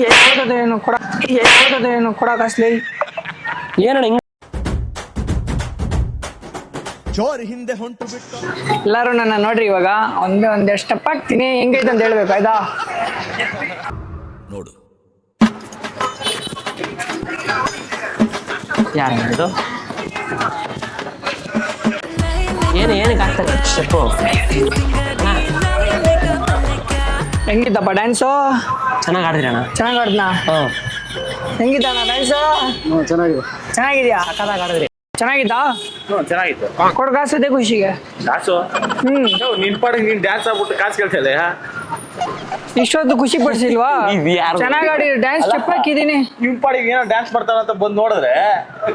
ಯಾವುದೇನು ಕೊಡಕಸ್ಲಿ ಏನಣ್ಣ ಹಿಂಗ ಜೋರ್ ಹಿಂದೆ ಹೊಂಟು ಬಿಟ್ಟು ಎಲ್ಲರೂ ನನ್ನ ನೋಡ್ರಿ ಇವಾಗ ಒಂದೆರಡು ಸ್ಟೆಪ್ ಹಾಕ್ತೀನಿ ಹೆಂಗೈತೆ ಅಂತ ಹೇಳ್ಬೇಕು ಆಯ್ತಾ ನೋಡು ಯಾರು ಏನಕ್ಕೆ ಆಗ್ತದೆ ಸ್ಟೆಪ್ಪು ಹೆಂಗಿದ್ದಪ್ಪ ಡ್ಯಾನ್ಸು ಚೆನ್ನಾಗಿ ಆಡಿದ್ರಿ ಅಣ್ಣ ಚೆನ್ನಾಗಿ ಆಡ್ದಾ ಹೆಂಗಿದ್ದಣ್ಣ ಡ್ಯಾನ್ಸು ಚೆನ್ನಾಗಿದ್ಯಾ ಸಕ್ಕತ್ತಾಗಿ ಆಡಿದ್ರಿ ಚೆನ್ನಾಗಿದ್ದಾ ಚೆನ್ನಾಗಿತ್ತು ಕೊಡು ಕಾಸು ಇದೆ ಖುಷಿಗೆ ಕಾಸು ನಿನ್ ಪಾಡಿಗೆ ನೀನ್ ಡ್ಯಾನ್ಸ್ ಆಗ್ಬಿಟ್ಟು ಕಾಸು ಕೇಳ್ತಾ ಇಷ್ಟೊಂದು ಖುಷಿ ಪಡಿಸಿಲ್ವಾ ಚೆನ್ನಾಗಿ ಆಡಿ ಡ್ಯಾನ್ಸ್ ಸ್ಟೆಪ್ ಹಾಕಿದೀನಿ ನಿಮ್ ಪಾಡಿಗೆ ಏನೋ ಡ್ಯಾನ್ಸ್ ಮಾಡ್ತಾರಂತ ಬಂದ್ ನೋಡಿದ್ರೆ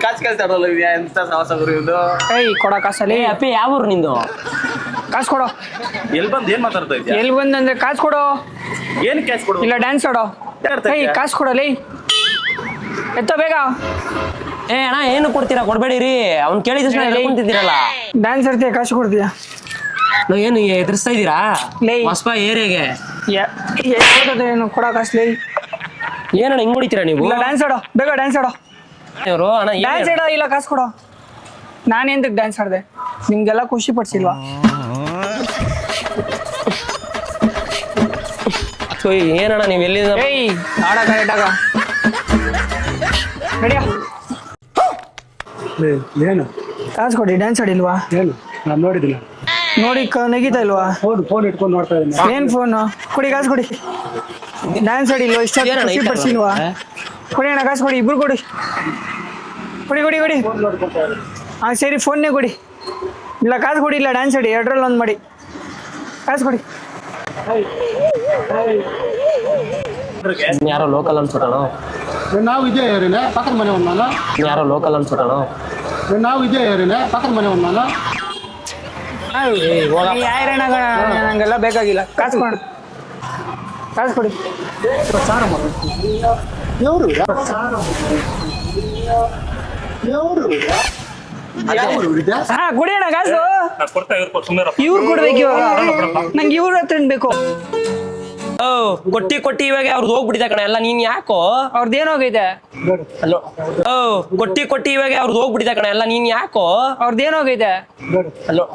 ಕಾಸು ಕೇಳ್ತಾ ಇರಲ್ಲ ಎಂತ ಸಾಹಸ ಗುರು ಇದು ಏಯ್ ಕೊಡ ಕಾಸಲ್ಲಿ ಅಪ್ಪಿ ಯಾವ ಊರು ನಿಂದು ಕಾಸು ಕೊಡೋ ಎಲ್ಲಿ ಬಂದ್ ಏನ್ ಮಾತಾಡ್ತಾ ಇದ್ಯಾ ಎಲ್ಲಿ ಬಂದಂದ್ರೆ ಕಾಸು ಕೊಡೋ ಏನ್ ಕ್ಯಾಶ್ ಕೊಡು ಇಲ್ಲ ಡ್ಯಾನ್ಸ್ ಆಡೋ ಏಯ್ ಕಾಸು ಕೊಡಲಿ ಎತ್ತ ಬೇಗ ಅಣ್ಣ ಏನು ಕೊಡ್ತೀರಾ ಕೊಡ್ಬೇಡಿರಿ ಅವ್ನು ಕೇಳಿದ ತಕ್ಷಣ ಕುಂತಿದ್ದೀರಲ್ಲ ಡ್ಯಾನ್ಸ್ ಆಡ್ತೀಯ ಕಾಸು ಕೊಡ್ತೀಯ ನಾವು ಏನು ಎದುರಿಸ್ತಾ ಇದ್ದೀರಾ ಲೇ. ಹೊಸಪ ಏರಿಯಾಗೆ ಯಾವುದೇನು ಕೊಡಕಸ್ಲಿ ಏನಣ್ಣ ಹಿಂಗ್ ಹೊಡಿತೀರಾ ನೀವು ಇಲ್ಲ ಡ್ಯಾನ್ಸ್ ಆಡೋ ಬೇಗ ಡ್ಯಾನ್ಸ್ ಆಡೋ ಇವರು ಅಣ್ಣ ಡ್ಯಾನ್ಸ್ ಆಡೋ ಇಲ್ಲ ಕಾಸು ಕೊಡೋ ನಾನು ಎಂತಕ್ಕೆ ಡ್ಯಾನ್ಸ್ ಆಡ್ದೆ ನಿಮ್ಗೆಲ್ಲ ಖುಷಿ ಪಡಿಸಿಲ್ವಾ ಏನಣ್ಣ ನೀವು ಎಲ್ಲಿಂದ ಏಯ್ ಆಡ ಕರೆಕ್ಟಾಗ ರೆಡಿಯಾ ಏನು ಕಾಸು ಕೊಡಿ ಡ್ಯಾನ್ಸ್ ಆಡಿಲ್ವಾ ಏನು ನಾನು ನೋಡಿದ್ದೀನಿ ನೋಡಿ ನಗೀತಾ ಇಲ್ವಾ ಫೋನ್ ಇಟ್ಕೊಂಡು ನೋಡ್ತಾ ಇದ್ದೀನಿ ಏನ್ ಫೋನು ಕೊಡಿ ಕಾಸು ಕೊಡಿ ಡ್ಯಾನ್ಸ್ ಆಡಿಲ್ವಾ ಇಷ್ಟ ಖುಷಿ ಪಡಿಸಿಲ್ವಾ ಕೊಡಿ ಅಣ್ಣ ಕಾಸು ಕೊಡಿ ಇಬ್ರು ಕೊಡಿ ಕೊಡಿ ಕೊಡಿ ಕೊಡಿ ಹಾಂ ಸರಿ ಫೋನ್ನೇ ಕೊಡಿ ಇಲ್ಲ ಕಾಸು ಕೊಡಿ ಇಲ್ಲ ಡ್ಯಾನ್ಸ್ ಆಡಿ ಎರಡರಲ್ಲಿ ಒಂದು ಮಾಡಿ ಕಾಸು ಕೊಡಿ ಯಾರೋ ಲೋಕಲ್ ಅನ್ಸುತ್ತಣ ನಾವು ಇದೇ ಏರಿಯಾ ಪಕ್ಕದ ಮನೆ ನಾನು ಯಾರೋ ಲೋಕಲ್ ಅನ್ಸುತ್ತಣ ನಾವು ಇದೇ ಏರಿಯಾ ಪಕ್ಕದ ಮನೆ ನಾನು ಯಾರಣ್ಣ ನಂಗೆಲ್ಲ ಬೇಕಾಗಿಲ್ಲ ಕಾಸು ಕೊಡಿ ಕಾಸು ಕೊಡಿ ಹಾ ಕೊಡಿ ಅಣ್ಣ ಕಾಸು ಇವ್ರು ಕೊಡ್ಬೇಕು ಇವಾಗ ನಂಗೆ ಇವ್ರ ಹತ್ರ ಬೇಕು ಕೊಟ್ಟಿ ಇವಾಗ ಅವ್ರದ್ದು ಹೋಗ್ಬಿಟ್ಟಿದೆ ಕಣ ಎಲ್ಲ ನೀನ್ ಯಾಕೋ ಅವ್ರದ್ದು ಏನೋಗೈತೆ ಹಲೋ ಕೊಟ್ಟಿ ಇವಾಗ ಅವ್ರದ್ದು ಹೋಗ್ಬಿಟ್ಟಿದೆ ಕಣ ಎಲ್ಲ ನೀನ್ ಯಾಕೋ ಅವ್ರದ್ದು ಏನೋಗೈತೆ ಹಲೋ